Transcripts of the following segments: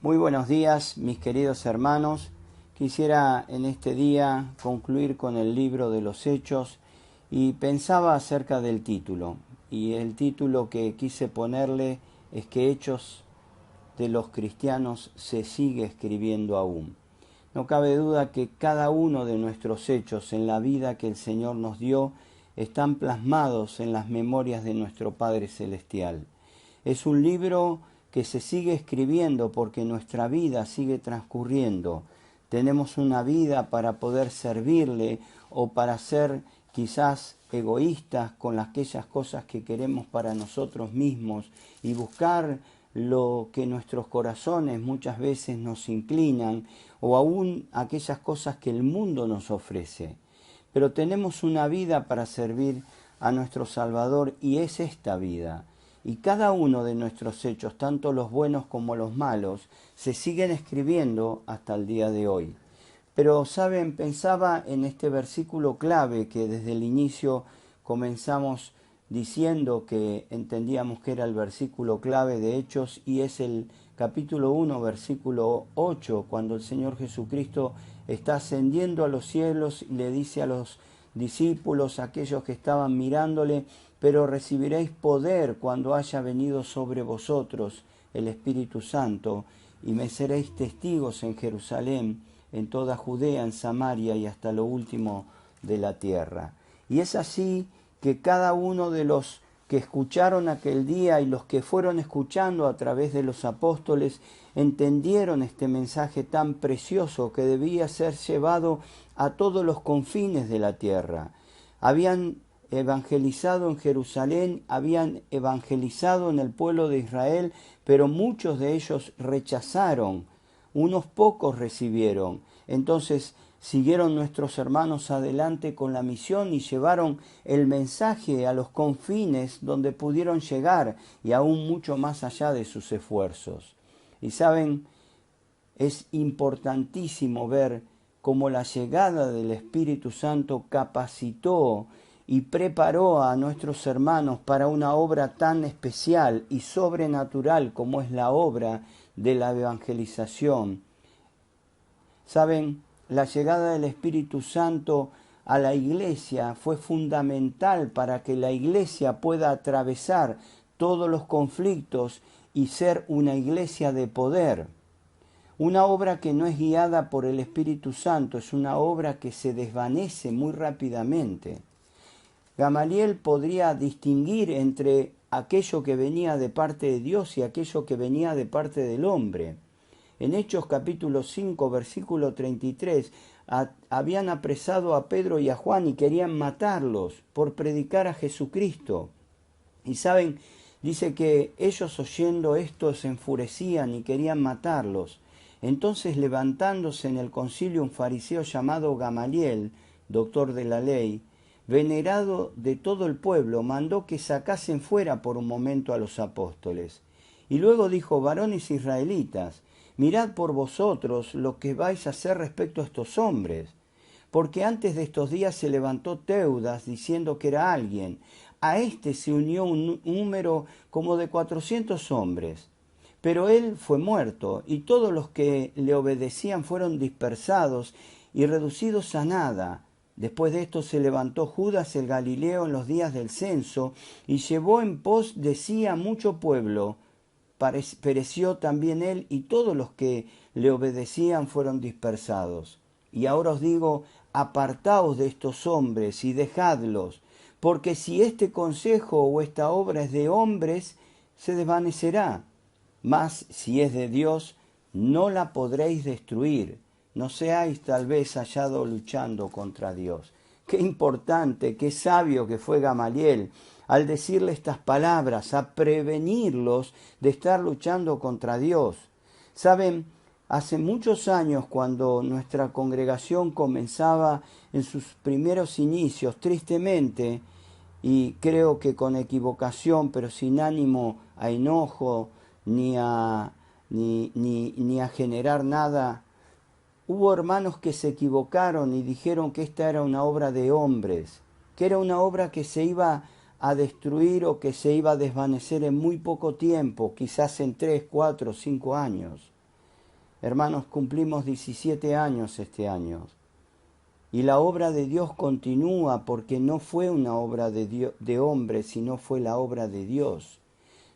Muy buenos días, mis queridos hermanos. Quisiera en este día concluir con el libro de los Hechos y pensaba acerca del título. Y el título que quise ponerle es que Hechos de los cristianos se sigue escribiendo aún. No cabe duda que cada uno de nuestros hechos en la vida que el Señor nos dio están plasmados en las memorias de nuestro Padre Celestial. Es un libro que se sigue escribiendo porque nuestra vida sigue transcurriendo. Tenemos una vida para poder servirle o para ser quizás egoístas con aquellas cosas que queremos para nosotros mismos y buscar lo que nuestros corazones muchas veces nos inclinan o aún aquellas cosas que el mundo nos ofrece. Pero tenemos una vida para servir a nuestro Salvador y es esta vida. Y cada uno de nuestros hechos, tanto los buenos como los malos, se siguen escribiendo hasta el día de hoy. Pero, ¿saben? Pensaba en este versículo clave que desde el inicio comenzamos diciendo que entendíamos que era el versículo clave de Hechos y es el capítulo 1, versículo 8, cuando el Señor Jesucristo está ascendiendo a los cielos y le dice a los discípulos, aquellos que estaban mirándole, pero recibiréis poder cuando haya venido sobre vosotros el Espíritu Santo, y me seréis testigos en Jerusalén, en toda Judea, en Samaria y hasta lo último de la tierra. Y es así que cada uno de los que escucharon aquel día y los que fueron escuchando a través de los apóstoles entendieron este mensaje tan precioso que debía ser llevado a todos los confines de la tierra. Habían evangelizado en Jerusalén, habían evangelizado en el pueblo de Israel, pero muchos de ellos rechazaron, unos pocos recibieron. Entonces siguieron nuestros hermanos adelante con la misión y llevaron el mensaje a los confines donde pudieron llegar y aún mucho más allá de sus esfuerzos. Y saben, es importantísimo ver cómo la llegada del Espíritu Santo capacitó y preparó a nuestros hermanos para una obra tan especial y sobrenatural como es la obra de la evangelización. Saben, la llegada del Espíritu Santo a la iglesia fue fundamental para que la iglesia pueda atravesar todos los conflictos y ser una iglesia de poder. Una obra que no es guiada por el Espíritu Santo es una obra que se desvanece muy rápidamente. Gamaliel podría distinguir entre aquello que venía de parte de Dios y aquello que venía de parte del hombre. En Hechos capítulo 5, versículo 33, habían apresado a Pedro y a Juan y querían matarlos por predicar a Jesucristo. Y saben, dice que ellos oyendo esto se enfurecían y querían matarlos. Entonces, levantándose en el concilio un fariseo llamado Gamaliel, doctor de la ley, venerado de todo el pueblo, mandó que sacasen fuera por un momento a los apóstoles. Y luego dijo: varones israelitas, mirad por vosotros lo que vais a hacer respecto a estos hombres, porque antes de estos días se levantó Teudas diciendo que era alguien. A éste se unió un número como de 400 hombres. Pero él fue muerto, y todos los que le obedecían fueron dispersados y reducidos a nada. Después de esto se levantó Judas el Galileo en los días del censo, y llevó en pos de sí a mucho pueblo. Pereció también él, y todos los que le obedecían fueron dispersados. Y ahora os digo, apartaos de estos hombres y dejadlos, porque si este consejo o esta obra es de hombres, se desvanecerá. Mas si es de Dios, no la podréis destruir. No seáis tal vez hallado luchando contra Dios. Qué importante, qué sabio que fue Gamaliel al decirle estas palabras, a prevenirlos de estar luchando contra Dios. Saben, hace muchos años, cuando nuestra congregación comenzaba en sus primeros inicios, tristemente, y creo que con equivocación, pero sin ánimo a enojo, ni a generar nada, hubo hermanos que se equivocaron y dijeron que esta era una obra de hombres, que era una obra que se iba a destruir o que se iba a desvanecer en muy poco tiempo, quizás en 3, 4, 5 años. Hermanos, cumplimos 17 años este año. Y la obra de Dios continúa porque no fue una obra de hombre, sino fue la obra de Dios.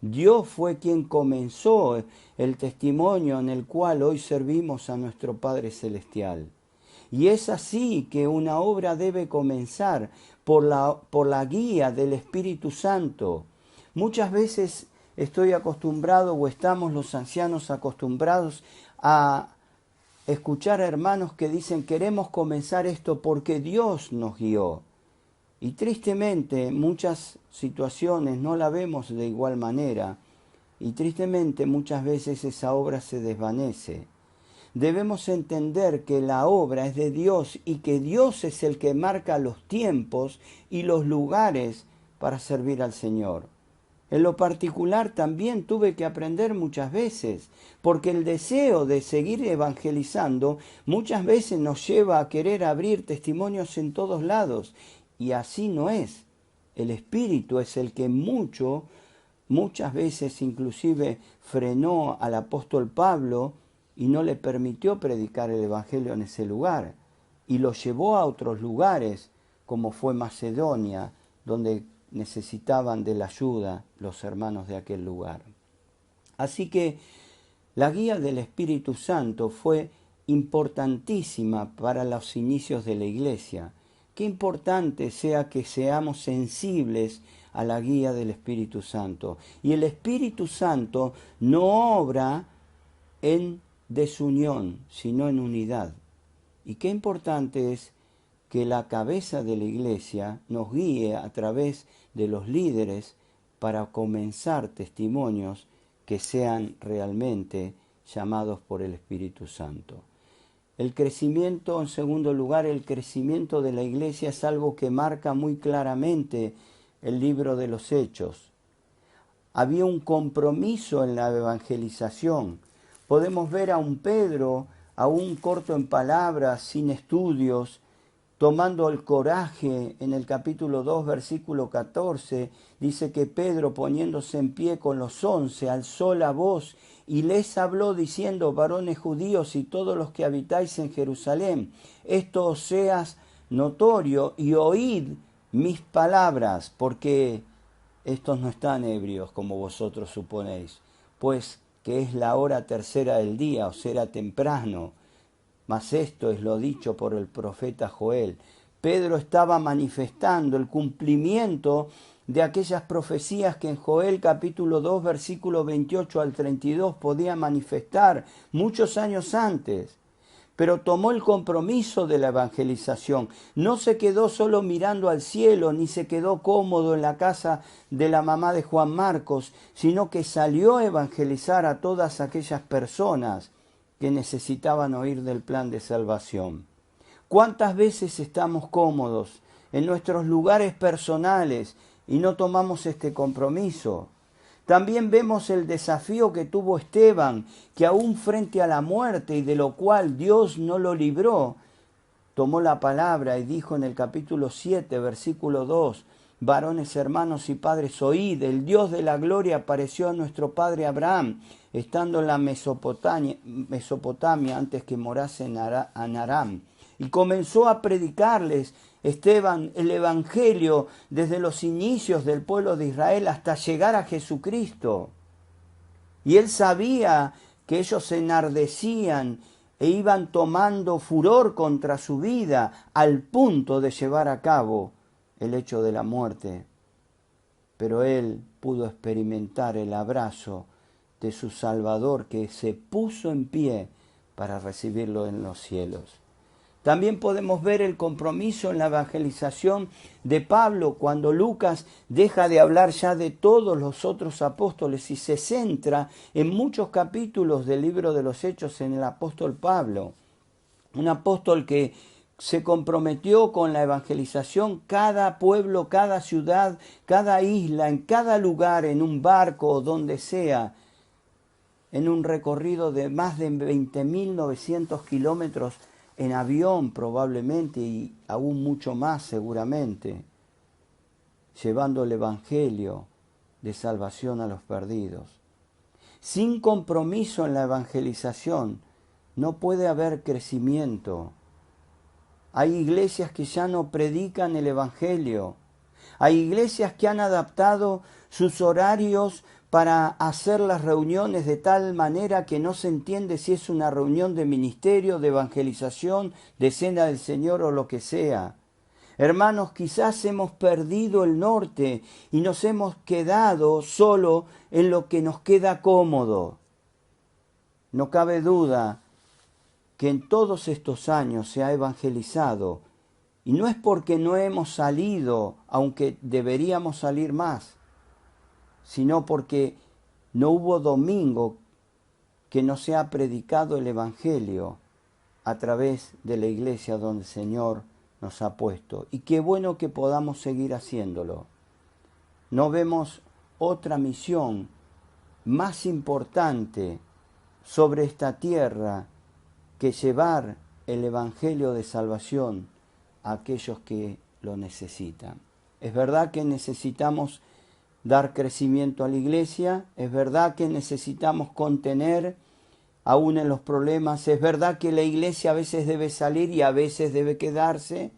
Dios fue quien comenzó el testimonio en el cual hoy servimos a nuestro Padre Celestial. Y es así que una obra debe comenzar por la guía del Espíritu Santo. Muchas veces estoy acostumbrado o estamos los ancianos acostumbrados a escuchar a hermanos que dicen queremos comenzar esto porque Dios nos guió. Y tristemente muchas situaciones no la vemos de igual manera y tristemente muchas veces esa obra se desvanece. Debemos entender que la obra es de Dios y que Dios es el que marca los tiempos y los lugares para servir al Señor. En lo particular también tuve que aprender muchas veces, porque el deseo de seguir evangelizando muchas veces nos lleva a querer abrir testimonios en todos lados, y así no es. El Espíritu es el que muchas veces inclusive frenó al apóstol Pablo y no le permitió predicar el Evangelio en ese lugar, y lo llevó a otros lugares, como fue Macedonia, donde necesitaban de la ayuda los hermanos de aquel lugar. Así que la guía del Espíritu Santo fue importantísima para los inicios de la Iglesia. Qué importante sea que seamos sensibles a la guía del Espíritu Santo. Y el Espíritu Santo no obra en desunión, sino en unidad. Y qué importante es que la cabeza de la Iglesia nos guíe a través de los líderes para comenzar testimonios que sean realmente llamados por el Espíritu Santo. El crecimiento, en segundo lugar, el crecimiento de la Iglesia es algo que marca muy claramente el libro de los Hechos. Había un compromiso en la evangelización. Podemos ver a un Pedro, aún corto en palabras, sin estudios, tomando el coraje. En el capítulo 2, versículo 14, dice que Pedro, poniéndose en pie con los 11, alzó la voz y les habló diciendo: varones judíos y todos los que habitáis en Jerusalén, esto os sea notorio y oíd mis palabras, porque estos no están ebrios como vosotros suponéis, pues que es la hora tercera del día, o será temprano. Mas esto es lo dicho por el profeta Joel. Pedro estaba manifestando el cumplimiento de aquellas profecías que en Joel capítulo 2, versículo 28 al 32 podía manifestar muchos años antes. Pero tomó el compromiso de la evangelización. No se quedó solo mirando al cielo, ni se quedó cómodo en la casa de la mamá de Juan Marcos, sino que salió a evangelizar a todas aquellas personas que necesitaban oír del plan de salvación. ¿Cuántas veces estamos cómodos en nuestros lugares personales y no tomamos este compromiso? También vemos el desafío que tuvo Esteban, que aún frente a la muerte y de lo cual Dios no lo libró, tomó la palabra y dijo en el capítulo 7, versículo 2, varones, hermanos y padres, oíd, el Dios de la gloria apareció a nuestro padre Abraham, estando en la Mesopotamia antes que morase en Aram. Y comenzó a predicarles Esteban el Evangelio desde los inicios del pueblo de Israel hasta llegar a Jesucristo. Y él sabía que ellos se enardecían e iban tomando furor contra su vida al punto de llevar a cabo el hecho de la muerte. Pero él pudo experimentar el abrazo de su Salvador, que se puso en pie para recibirlo en los cielos. También podemos ver el compromiso en la evangelización de Pablo cuando Lucas deja de hablar ya de todos los otros apóstoles y se centra en muchos capítulos del libro de los Hechos en el apóstol Pablo. Un apóstol que se comprometió con la evangelización, cada pueblo, cada ciudad, cada isla, en cada lugar, en un barco o donde sea, en un recorrido de más de 20.900 kilómetros en avión probablemente y aún mucho más seguramente, llevando el evangelio de salvación a los perdidos. Sin compromiso en la evangelización no puede haber crecimiento. Hay iglesias que ya no predican el Evangelio. Hay iglesias que han adaptado sus horarios para hacer las reuniones de tal manera que no se entiende si es una reunión de ministerio, de evangelización, de cena del Señor o lo que sea. Hermanos, quizás hemos perdido el norte y nos hemos quedado solo en lo que nos queda cómodo. No cabe duda que en todos estos años se ha evangelizado, y no es porque no hemos salido, aunque deberíamos salir más, sino porque no hubo domingo que no se ha predicado el Evangelio a través de la iglesia donde el Señor nos ha puesto. Y qué bueno que podamos seguir haciéndolo. No vemos otra misión más importante sobre esta tierra que llevar el Evangelio de salvación a aquellos que lo necesitan. Es verdad que necesitamos dar crecimiento a la iglesia, es verdad que necesitamos contener aún en los problemas, es verdad que la iglesia a veces debe salir y a veces debe quedarse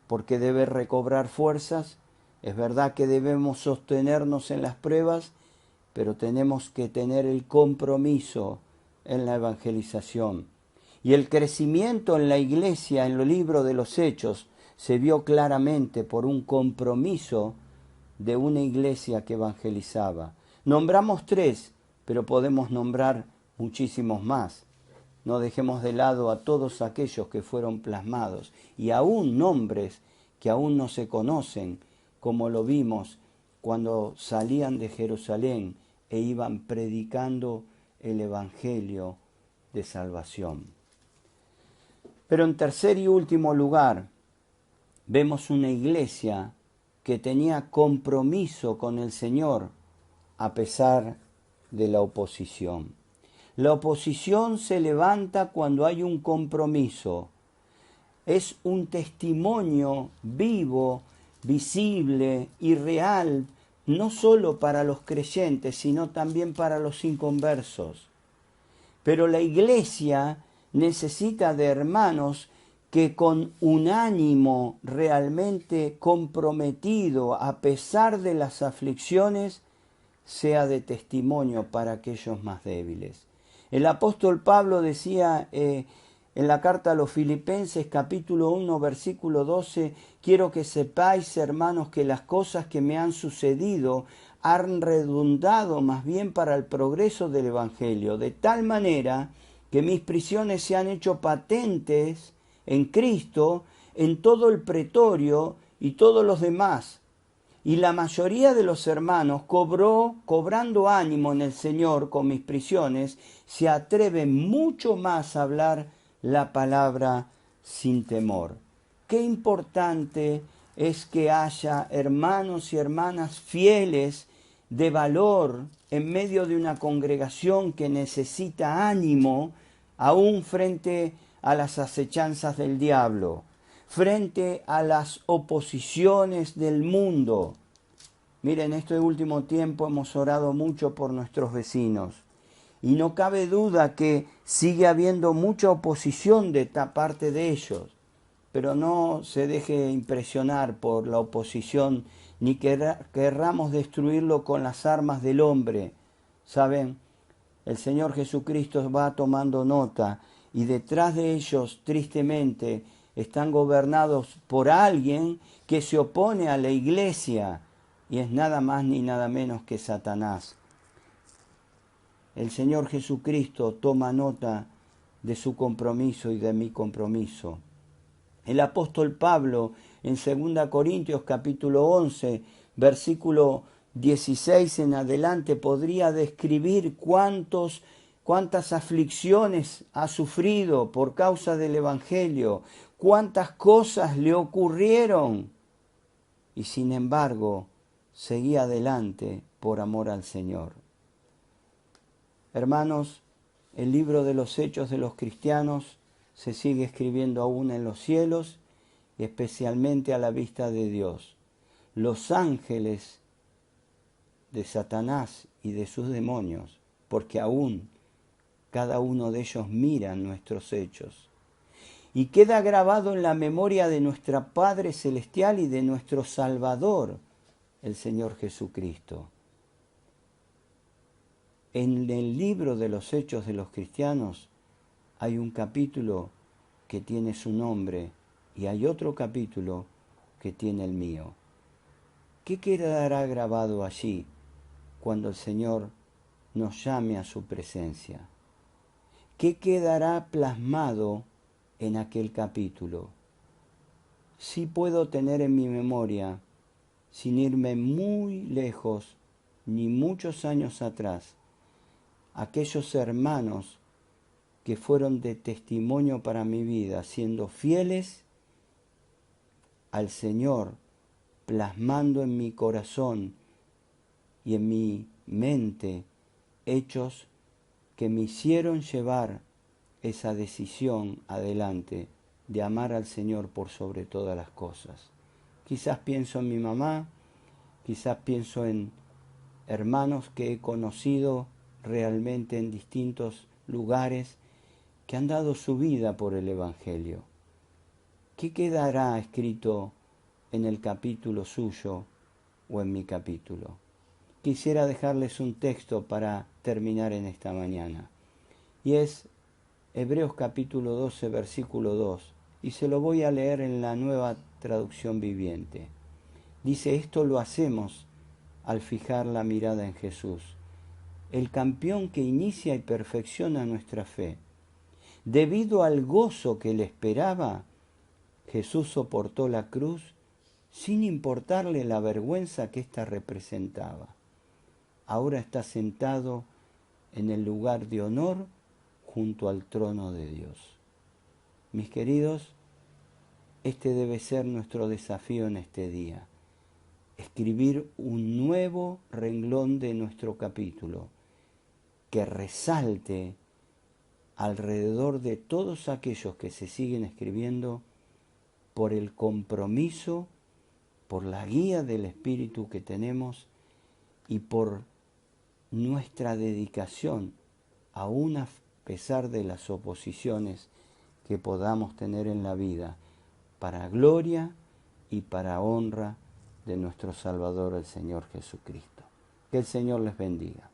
porque debe recobrar fuerzas, es verdad que debemos sostenernos en las pruebas, pero tenemos que tener el compromiso en la evangelización. Y el crecimiento en la iglesia, en el libro de los Hechos, se vio claramente por un compromiso de una iglesia que evangelizaba. Nombramos 3, pero podemos nombrar muchísimos más. No dejemos de lado a todos aquellos que fueron plasmados, y aún nombres que aún no se conocen, como lo vimos cuando salían de Jerusalén e iban predicando el Evangelio de salvación. Pero en tercer y último lugar, vemos una iglesia que tenía compromiso con el Señor a pesar de la oposición. La oposición se levanta cuando hay un compromiso. Es un testimonio vivo, visible y real, no solo para los creyentes, sino también para los inconversos. Pero la iglesia necesita de hermanos que con un ánimo realmente comprometido, a pesar de las aflicciones, sea de testimonio para aquellos más débiles. El apóstol Pablo decía en la carta a los Filipenses, capítulo 1, versículo 12, quiero que sepáis, hermanos, que las cosas que me han sucedido han redundado más bien para el progreso del Evangelio, de tal manera que mis prisiones se han hecho patentes en Cristo, en todo el pretorio y todos los demás. Y la mayoría de los hermanos, cobrando ánimo en el Señor con mis prisiones, se atreven mucho más a hablar la palabra sin temor. Qué importante es que haya hermanos y hermanas fieles de valor en medio de una congregación que necesita ánimo, aún frente a las acechanzas del diablo, frente a las oposiciones del mundo. Miren, en este último tiempo hemos orado mucho por nuestros vecinos y no cabe duda que sigue habiendo mucha oposición de parte de ellos, pero no se deje impresionar por la oposición ni querramos destruirlo con las armas del hombre. ¿Saben? El Señor Jesucristo va tomando nota y detrás de ellos, tristemente, están gobernados por alguien que se opone a la iglesia y es nada más ni nada menos que Satanás. El Señor Jesucristo toma nota de su compromiso y de mi compromiso. El apóstol Pablo en 2 Corintios capítulo 11, versículo 16 en adelante podría describir cuántas aflicciones ha sufrido por causa del Evangelio, cuántas cosas le ocurrieron y sin embargo seguía adelante por amor al Señor. Hermanos, el libro de los Hechos de los Cristianos se sigue escribiendo aún en los cielos y especialmente a la vista de Dios. Los ángeles de Satanás y de sus demonios, porque aún Cada uno de ellos mira nuestros hechos. Y queda grabado en la memoria de nuestro Padre Celestial y de nuestro Salvador, el Señor Jesucristo. En el libro de los Hechos de los Cristianos hay un capítulo que tiene su nombre y hay otro capítulo que tiene el mío. ¿Qué quedará grabado allí cuando el Señor nos llame a su presencia? ¿Qué quedará plasmado en aquel capítulo? Sí puedo tener en mi memoria, sin irme muy lejos, ni muchos años atrás, aquellos hermanos que fueron de testimonio para mi vida, siendo fieles al Señor, plasmando en mi corazón y en mi mente hechos que me hicieron llevar esa decisión adelante de amar al Señor por sobre todas las cosas. Quizás pienso en mi mamá, quizás pienso en hermanos que he conocido realmente en distintos lugares que han dado su vida por el Evangelio. ¿Qué quedará escrito en el capítulo suyo o en mi capítulo? Quisiera dejarles un texto para terminar en esta mañana. Y es Hebreos capítulo 12, versículo 2. Y se lo voy a leer en la Nueva Traducción Viviente. Dice, esto lo hacemos al fijar la mirada en Jesús, el campeón que inicia y perfecciona nuestra fe. Debido al gozo que le esperaba, Jesús soportó la cruz sin importarle la vergüenza que ésta representaba. Ahora está sentado en el lugar de honor junto al trono de Dios. Mis queridos, este debe ser nuestro desafío en este día. Escribir un nuevo renglón de nuestro capítulo que resalte alrededor de todos aquellos que se siguen escribiendo por el compromiso, por la guía del Espíritu que tenemos y por nuestra dedicación, aún a pesar de las oposiciones que podamos tener en la vida, para gloria y para honra de nuestro Salvador, el Señor Jesucristo. Que el Señor les bendiga.